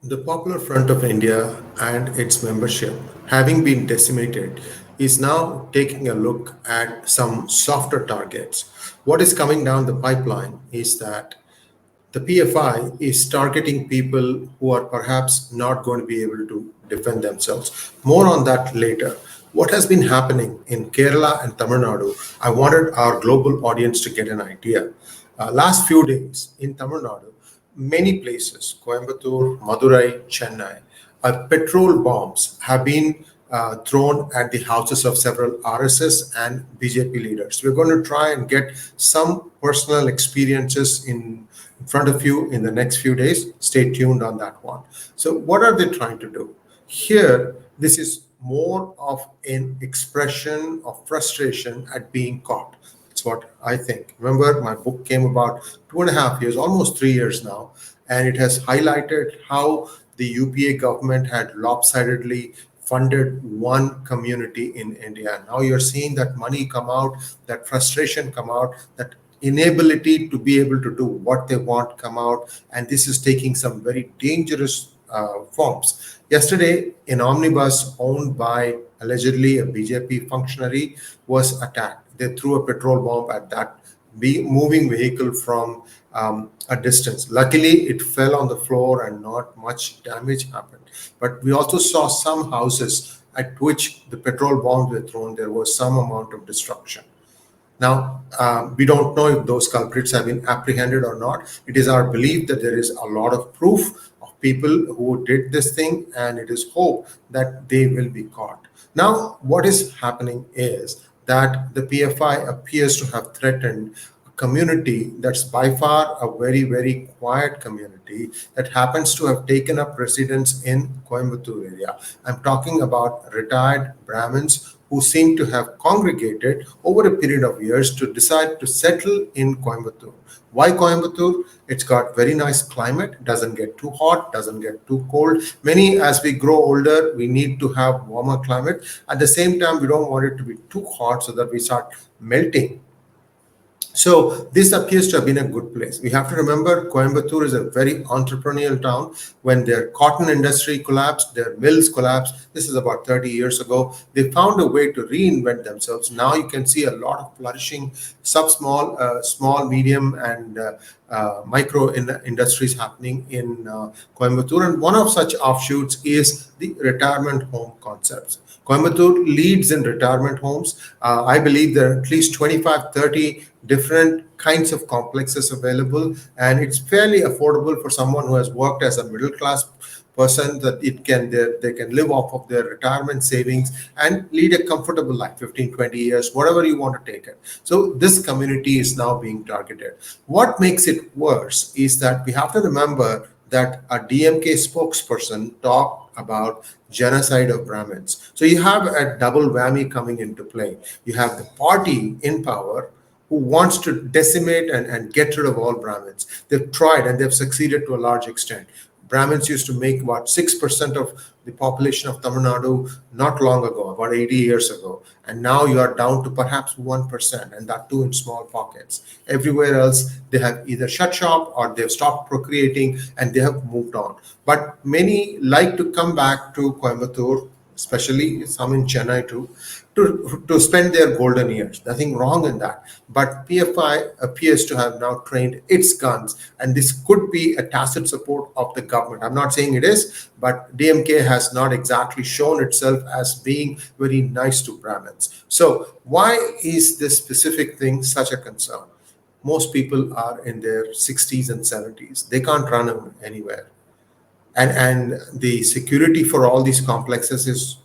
The Popular Front of India and its membership, having been decimated, is now taking a look at some softer targets. What is coming down the pipeline is that the PFI is targeting people who are perhaps not going to be able to defend themselves. More on that later. What has been happening in Kerala and Tamil Nadu, I wanted our global audience to get an idea. Last few days in Tamil Nadu, many places, Coimbatore, Madurai, Chennai, petrol bombs have been thrown at the houses of several RSS and BJP leaders. We're going to try and get some personal experiences in front of you in the next few days. Stay tuned on that one. So, what are they trying to do? Here, this is more of an expression of frustration at being caught. That's what I think. Remember, my book came about 2.5 years, almost 3 years now, and it has highlighted how the UPA government had lopsidedly funded one community in India. Now you're seeing that money come out, that frustration come out, that inability to be able to do what they want come out, and this is taking some very dangerous forms. Yesterday, an omnibus owned by allegedly a BJP functionary was attacked. They threw a petrol bomb at that moving vehicle from a distance. Luckily, it fell on the floor and not much damage happened. But we also saw some houses at which the petrol bombs were thrown. There was some amount of destruction. Now, we don't know if those culprits have been apprehended or not. It is our belief that there is a lot of proof of people who did this thing, and it is hope that they will be caught. Now, what is happening is that the PFI appears to have threatened a community that's by far a very, very quiet community that happens to have taken up residence in Coimbatore area. I'm talking about retired Brahmins who seem to have congregated over a period of years to decide to settle in Coimbatore. Why Coimbatore? It's got very nice climate, doesn't get too hot, doesn't get too cold. Many, as we grow older, we need to have warmer climate. At the same time, we don't want it to be too hot so that we start melting. So this appears to have been a good place. We have to remember Coimbatore is a very entrepreneurial town. When their cotton industry collapsed, their mills collapsed, this is about 30 years ago, they found a way to reinvent themselves. Now you can see a lot of flourishing small, medium, and micro industries happening in Coimbatore. And one of such offshoots is the retirement home concepts. Coimbatore leads in retirement homes. I believe there are at least 25, 30 different kinds of complexes available, and it's fairly affordable for someone who has worked as a middle class person, that they can live off of their retirement savings and lead a comfortable life, 15, 20 years, whatever you want to take it. So this community is now being targeted. What makes it worse is that we have to remember that a DMK spokesperson talked about genocide of Brahmins. So you have a double whammy coming into play. You have the party in power who wants to decimate and get rid of all Brahmins. They've tried and they've succeeded to a large extent. Brahmins used to make about 6% of the population of Tamil Nadu not long ago, about 80 years ago. And now you are down to perhaps 1%, and that too in small pockets. Everywhere else, they have either shut shop or they've stopped procreating and they have moved on. But many like to come back to Coimbatore, especially some in Chennai too, to spend their golden years. Nothing wrong in that. But PFI appears to have now trained its guns, and this could be a tacit support of the government. I'm not saying it is, but DMK has not exactly shown itself as being very nice to Brahmins. So why is this specific thing such a concern? Most people are in their 60s and 70s. They can't run anywhere. And the security for all these complexes is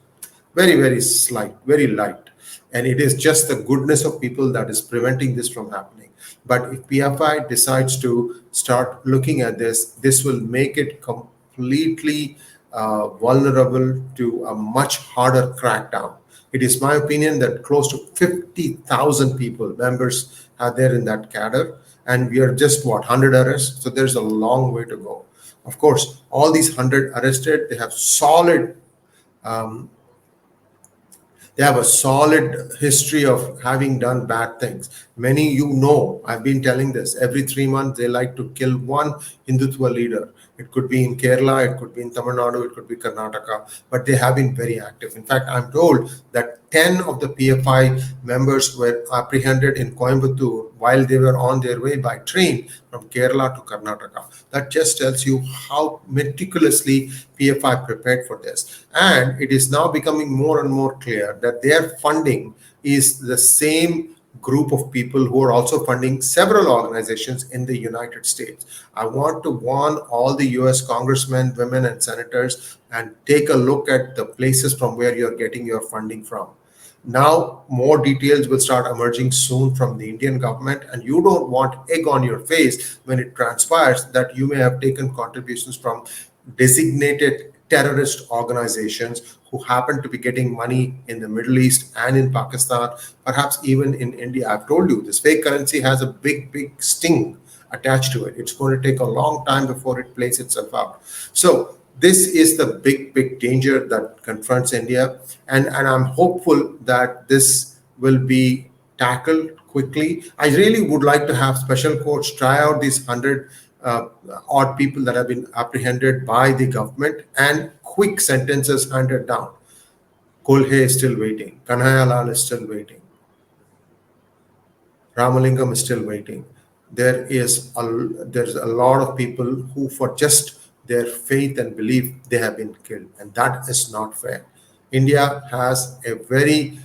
very, very slight, very light. And it is just the goodness of people that is preventing this from happening. But if PFI decides to start looking at this, this will make it completely vulnerable to a much harder crackdown. It is my opinion that close to 50,000 people, members, are there in that cadre. And we are just, 100 arrests? So there's a long way to go. Of course, all these 100 arrested, they have a solid history of having done bad things. Many, I've been telling this, every 3 months they like to kill one Hindutva leader. It could be in Kerala, it could be in Tamil Nadu, it could be Karnataka, but they have been very active. In fact, I'm told that 10 of the PFI members were apprehended in Coimbatore while they were on their way by train from Kerala to Karnataka. That just tells you how meticulously PFI prepared for this. And it is now becoming more and more clear that their funding is the same group of people who are also funding several organizations in the United States. I want to warn all the US congressmen, women, and senators and take a look at the places from where you're getting your funding from. Now, more details will start emerging soon from the Indian government, and you don't want egg on your face when it transpires that you may have taken contributions from designated terrorist organizations who happen to be getting money in the Middle East and in Pakistan, perhaps even in India. I've told you this fake currency has a big sting attached to it. It's going to take a long time before it plays itself out. So this is the big danger that confronts India, and I'm hopeful that this will be tackled quickly. I really would like to have special courts try out these 100 odd people that have been apprehended by the government and quick sentences handed down. Kolhe is still waiting. Kanhayalal is still waiting. Ramalingam is still waiting. There's a lot of people who, for just their faith and belief, they have been killed, and that is not fair. India has a very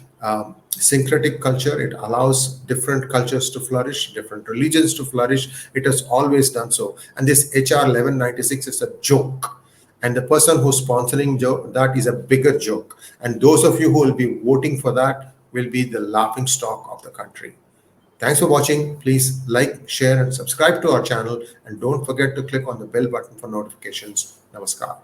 syncretic culture. It allows different cultures to flourish, different religions to flourish. It has always done so. And this HR 1196 is a joke. And the person who's sponsoring that is a bigger joke. And those of you who will be voting for that will be the laughing stock of the country. Thanks for watching. Please like, share, and subscribe to our channel. And don't forget to click on the bell button for notifications. Namaskar.